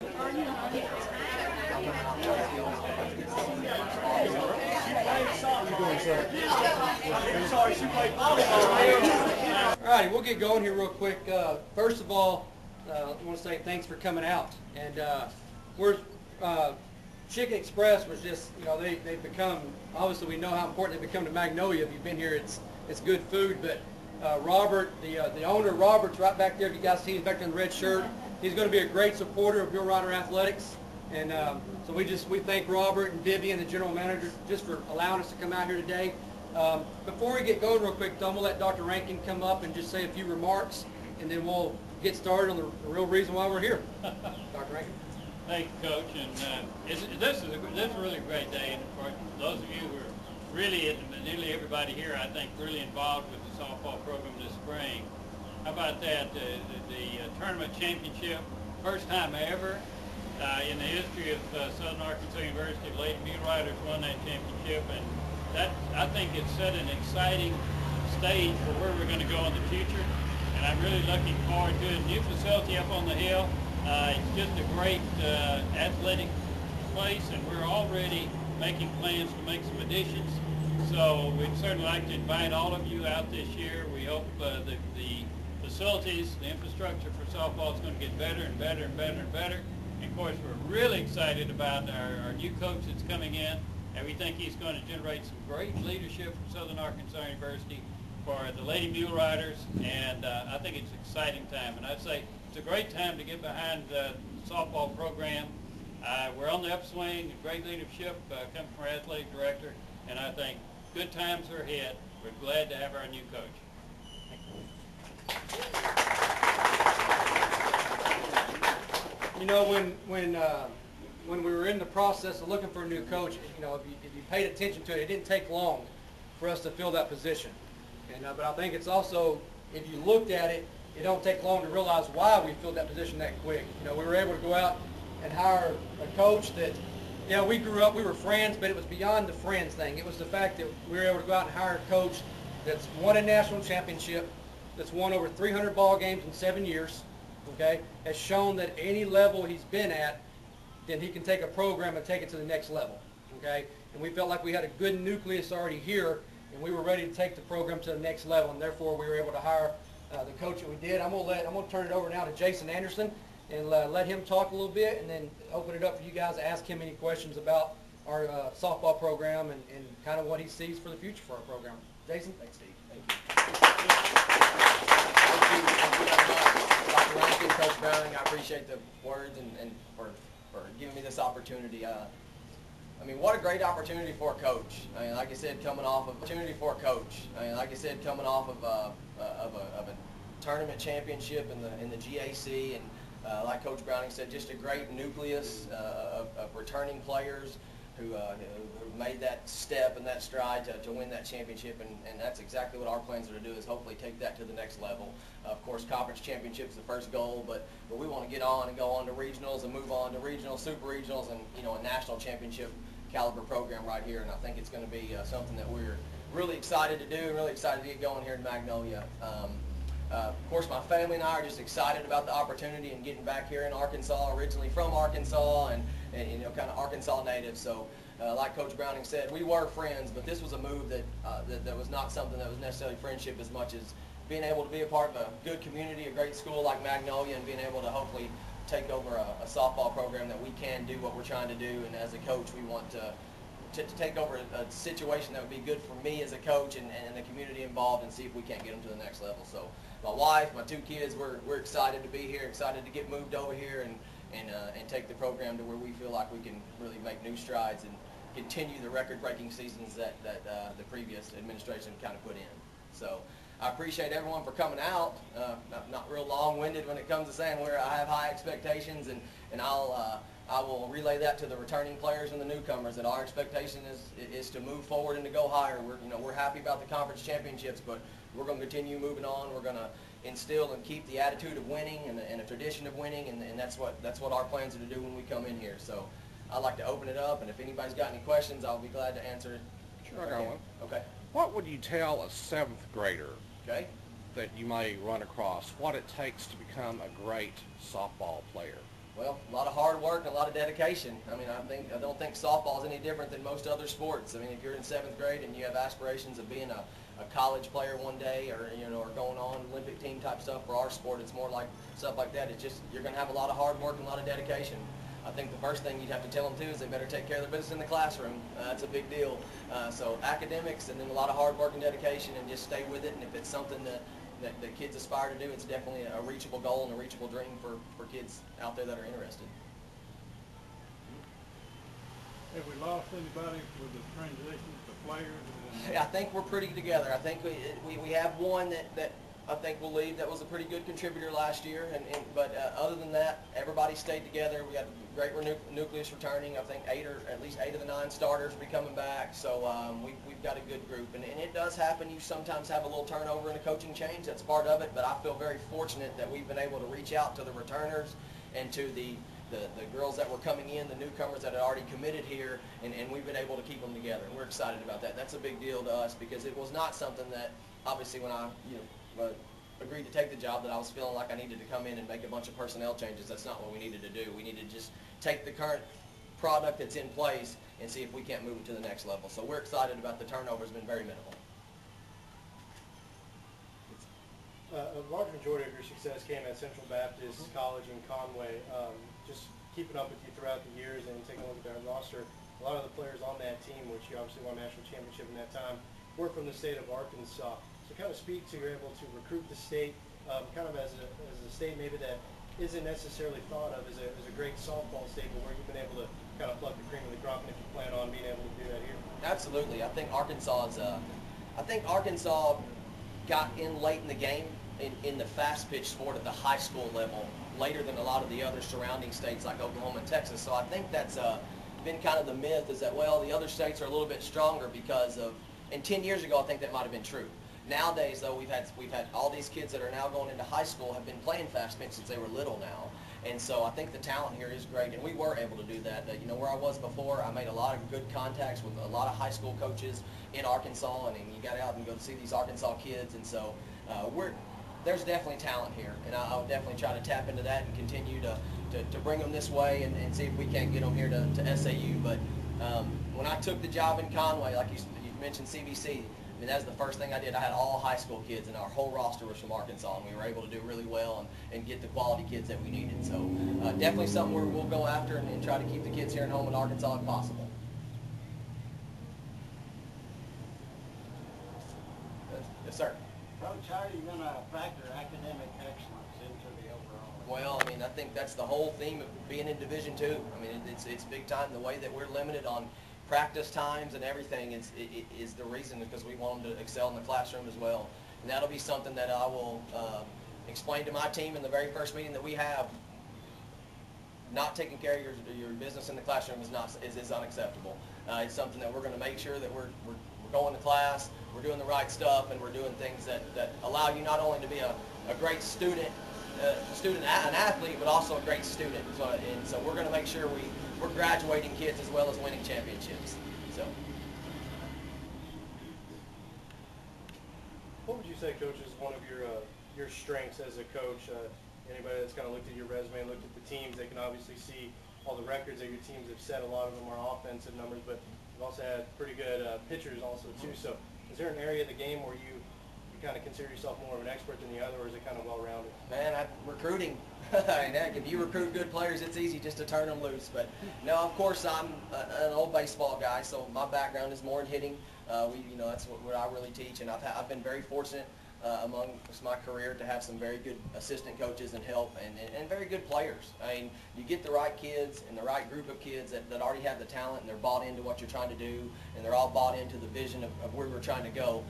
Alrighty, we'll get going here real quick. First of all, I want to say thanks for coming out. And Chicken Express was just, they've become, obviously we know how important they've become to Magnolia. If you've been here, it's good food. But Robert, the owner, Robert's right back there. If you guys see him back there in the red shirt, he's going to be a great supporter of Mule Rider Athletics. And so we thank Robert and Vivian, the general manager, just for allowing us to come out here today. Before we get going real quick, I'm going to let Dr. Rankin come up and just say a few remarks, and then we'll get started on the real reason why we're here. Dr. Rankin. Thank you, Coach. And this is a really great day. And for those of you who are really, nearly everybody here, I think, really involved with the softball program this spring. How about that? The tournament championship, first time ever in the history of Southern Arkansas University, Lady Mule Riders won that championship, and that, I think, it set an exciting stage for where we're going to go in the future. And I'm really looking forward to it. New facility up on the hill. It's just a great athletic place, and we're already making plans to make some additions. So we'd certainly like to invite all of you out this year. We hope the facilities, the infrastructure for softball is going to get better and better and better and better. And of course, we're really excited about our new coach that's coming in, and we think he's going to generate some great leadership from Southern Arkansas University for the Lady Mule Riders, and I think it's an exciting time. And I'd say it's a great time to get behind the softball program. We're on the upswing, great leadership coming from our athletic director, and I think good times are ahead. We're glad to have our new coach. You know, when we were in the process of looking for a new coach, if you paid attention to it, it didn't take long for us to fill that position. And but I think it's also, if you looked at it, it don't take long to realize why we filled that position that quick. We were able to go out and hire a coach that, we grew up, we were friends, but it was beyond the friends thing. It was the fact that we were able to go out and hire a coach that's won a national championship, that's won over 300 ball games in 7 years, okay, has shown that any level he's been at, then he can take a program and take it to the next level, okay? And we felt like we had a good nucleus already here, and we were ready to take the program to the next level, and therefore we were able to hire the coach that we did. I'm gonna turn it over now to Jason Anderson and let him talk a little bit, and then open it up for you guys to ask him any questions about our softball program and kind of what he sees for the future for our program. Jason? Thanks, Steve. Thank you. Thank you very much, Dr. Rankin, Coach Browning. I appreciate the words and for giving me this opportunity. What a great opportunity for a coach. Like I said, coming off of a tournament championship in the GAC, and like Coach Browning said, just a great nucleus of returning players who made that step and that stride to win that championship, and that's exactly what our plans are to do, is hopefully take that to the next level. Of course, conference championship is the first goal, but we want to get on and go on to regionals and move on to regionals, super regionals, and a national championship caliber program right here. And I think it's going to be something that we're really excited to do and really excited to get going here in Magnolia. Of course, my family and I are just excited about the opportunity and getting back here in Arkansas, originally from Arkansas, and kind of Arkansas native. So like Coach Browning said, we were friends, but this was a move that was not something that was necessarily friendship as much as being able to be a part of a good community, a great school like Magnolia, and being able to hopefully take over a softball program that we can do what we're trying to do. And as a coach, we want to take over a situation that would be good for me as a coach and the community involved, and see if we can't get them to the next level. So my wife, my 2 kids, we're excited to be here, excited to get moved over here and take the program to where we feel like we can really make new strides and continue the record-breaking seasons that the previous administration kind of put in. So I appreciate everyone for coming out. Not real long-winded when it comes to saying where I have high expectations, and I will relay that to the returning players and the newcomers, that our expectation is to move forward and to go higher. We're happy about the conference championships, but we're going to continue moving on. We're going to instill and keep the attitude of winning and a tradition of winning, and that's what our plans are to do when we come in here. So I'd like to open it up, and if anybody's got any questions, I'll be glad to answer. Sure, I got one. Okay. What would you tell a 7th grader that you may run across, what it takes to become a great softball player? Well, a lot of hard work and a lot of dedication. I mean, I don't think softball is any different than most other sports. I mean, if you're in 7th grade and you have aspirations of being a college player one day, or or going on Olympic team type stuff, for our sport, it's more like stuff like that. It's just, you're going to have a lot of hard work and a lot of dedication. I think the first thing you'd have to tell them too is they better take care of their business in the classroom. That's a big deal. So academics, and then a lot of hard work and dedication, and just stay with it. And if it's something that kids aspire to do, it's definitely a reachable goal and a reachable dream for kids out there that are interested. Have we lost anybody with the transition to players? I think we're pretty together. I think we have one that I think will leave that was a pretty good contributor last year. But other than that, everybody stayed together. We got a great nucleus returning. I think at least 8 of the 9 starters will be coming back. So we've got a good group. And it does happen. You sometimes have a little turnover and a coaching change. That's part of it. But I feel very fortunate that we've been able to reach out to the returners and to the girls that were coming in, the newcomers that had already committed here, and we've been able to keep them together. And we're excited about that. That's a big deal to us, because it was not something that, obviously, when I agreed to take the job, that I was feeling like I needed to come in and make a bunch of personnel changes. That's not what we needed to do. We needed to just take the current product that's in place and see if we can't move it to the next level. So we're excited about the turnover. Has been very minimal. A large majority of your success came at Central Baptist College in Conway. Just keeping up with you throughout the years and taking a look at that roster, a lot of the players on that team, which you obviously won a national championship in that time, were from the state of Arkansas. So kind of speak to, you're able to recruit the state kind of as a state maybe that isn't necessarily thought of as a great softball state, but where you've been able to kind of pluck the cream of the crop, and if you plan on being able to do that here. Absolutely. I think Arkansas got in late in the game in the fast pitch sport at the high school level, later than a lot of the other surrounding states like Oklahoma and Texas. So I think that's been kind of the myth, is that, well, the other states are a little bit stronger because of, and 10 years ago I think that might have been true. Nowadays, though, we've had all these kids that are now going into high school have been playing fast pitch since they were little now. And so I think the talent here is great, and we were able to do that. Where I was before, I made a lot of good contacts with a lot of high school coaches in Arkansas, and you got out and go to see these Arkansas kids. And so there's definitely talent here, and I'll definitely try to tap into that and continue to bring them this way, and see if we can't get them here to SAU. But when I took the job in Conway, like you mentioned CBC, I mean, that's the first thing I did. I had all high school kids, and our whole roster was from Arkansas, and we were able to do really well and get the quality kids that we needed. So definitely something where we'll go after and try to keep the kids here at home in Arkansas if possible. Yes, sir. Coach, how are you going to factor academic excellence into the overall? Well, I mean, I think that's the whole theme of being in Division II. I mean, it's big time. The way that we're limited on practice times and everything is the reason, because we want them to excel in the classroom as well. And that'll be something that I will explain to my team in the very first meeting that we have. Not taking care of your business in the classroom is unacceptable. It's something that we're going to make sure that we're going to class, we're doing the right stuff, and we're doing things that allow you not only to be a great student, an athlete, but also a great student. So we're going to make sure we're graduating kids as well as winning championships. So. What would you say, Coach, is one of your strengths as a coach? Anybody that's kind of looked at your resume and looked at the teams, they can obviously see all the records that your teams have set. A lot of them are offensive numbers, but you've also had pretty good pitchers also too. So is there an area of the game where you kind of consider yourself more of an expert than the other, or is it kind of well-rounded? Man, recruiting. Heck, if you recruit good players, it's easy just to turn them loose. But no, of course, I'm an old baseball guy, so my background is more in hitting. That's what I really teach, and I've been very fortunate among my career to have some very good assistant coaches and help, and very good players. I mean, you get the right kids and the right group of kids that already have the talent, and they're bought into what you're trying to do, and they're all bought into the vision of where we're trying to go.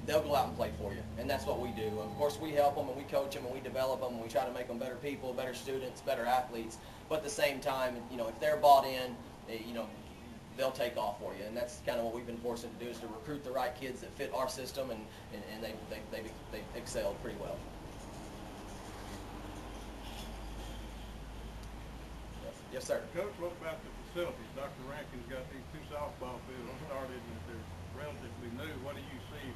They'll go out and play for you, and that's what we do. Of course, we help them, and we coach them, and we develop them, and we try to make them better people, better students, better athletes. But at the same time, if they're bought in, they'll take off for you, and that's kind of what we've been forced to do, is to recruit the right kids that fit our system, and they've excelled pretty well. Yes, sir. Coach, what about the facilities? Dr. Rankin's got these 2 softball fields started, and they're relatively new. What do you see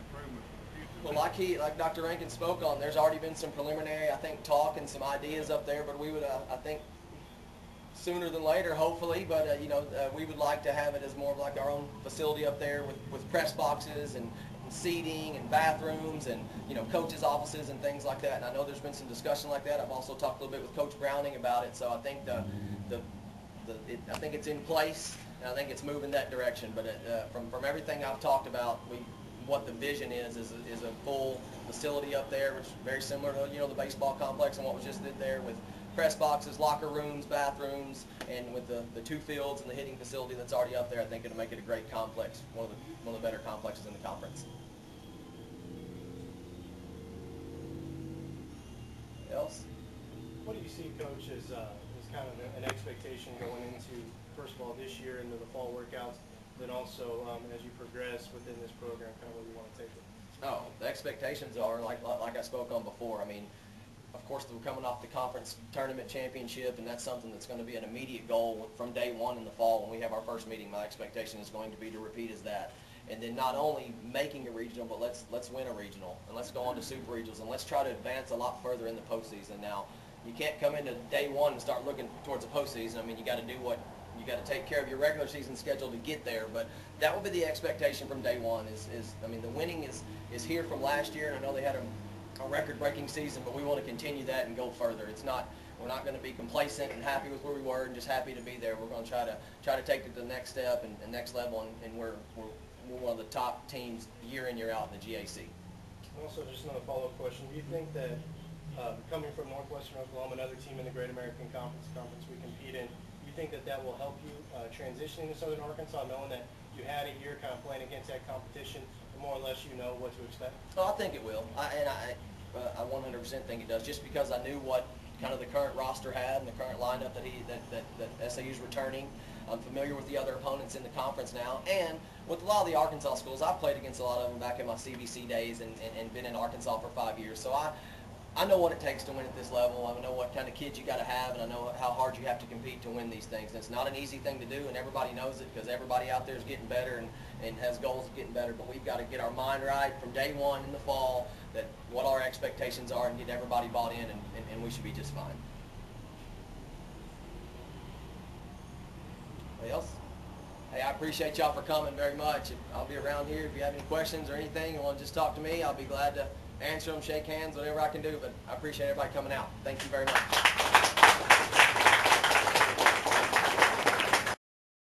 improvements for the Well, like Dr. Rankin spoke on, there's already been some preliminary, I think, talk and some ideas up there, but we would, I think, sooner than later, hopefully, but we would like to have it as more of like our own facility up there with press boxes and seating and bathrooms and coaches' offices and things like that. And I know there's been some discussion like that. I've also talked a little bit with Coach Browning about it, so I think I think it's in place, and I think it's moving that direction. But from everything I've talked about, what the vision is a full facility up there, which is very similar to the baseball complex and what was just did there with press boxes, locker rooms, bathrooms, and with the 2 fields and the hitting facility that's already up there. I think it'll make it a great complex, one of the better complexes in the conference. Else? What do you see, Coach, as kind of an expectation going into, first of all, this year into the fall workouts, then also as you progress within this program, kind of where you want to take it? Oh, the expectations are, like I spoke on before, I mean, of course, we're coming off the conference tournament championship, and that's something that's going to be an immediate goal from day one in the fall when we have our first meeting. My expectation is going to be to repeat as that. And then not only making a regional, but let's win a regional, and let's go on to super regionals, and let's try to advance a lot further in the postseason. Now, you can't come into day one and start looking towards the postseason. I mean, you got to do what you got to take care of your regular season schedule to get there. But that will be the expectation from day one. I mean, the winning is here from last year, and I know they had a record-breaking season, but we want to continue that and go further. We're not going to be complacent and happy with where we were and just happy to be there. We're going to try to take it to the next step and next level, and we're one of the top teams year in, year out in the GAC. Also, just another follow-up question. Do you think that coming from Northwestern Oklahoma, another team in the Great American Conference we compete in, do you think that will help you transitioning to Southern Arkansas, knowing that you had a year kind of playing against that competition, and more or less you know what to expect? Oh, I think it will. I 100% think it does, just because I knew what kind of the current roster had and the current lineup that SAU's returning. I'm familiar with the other opponents in the conference now, and with a lot of the Arkansas schools, I've played against a lot of them back in my CBC days and been in Arkansas for 5 years. So I know what it takes to win at this level. I know what kind of kids you got to have, and I know how hard you have to compete to win these things. And it's not an easy thing to do, and everybody knows it because everybody out there is getting better and has goals of getting better. But we've got to get our mind right from day one in the fall, that what our expectations are, and get everybody bought in, and we should be just fine. Anybody else? Hey, I appreciate y'all for coming very much. I'll be around here if you have any questions or anything and want to just talk to me. I'll be glad to answer them, shake hands, whatever I can do. But I appreciate everybody coming out. Thank you very much.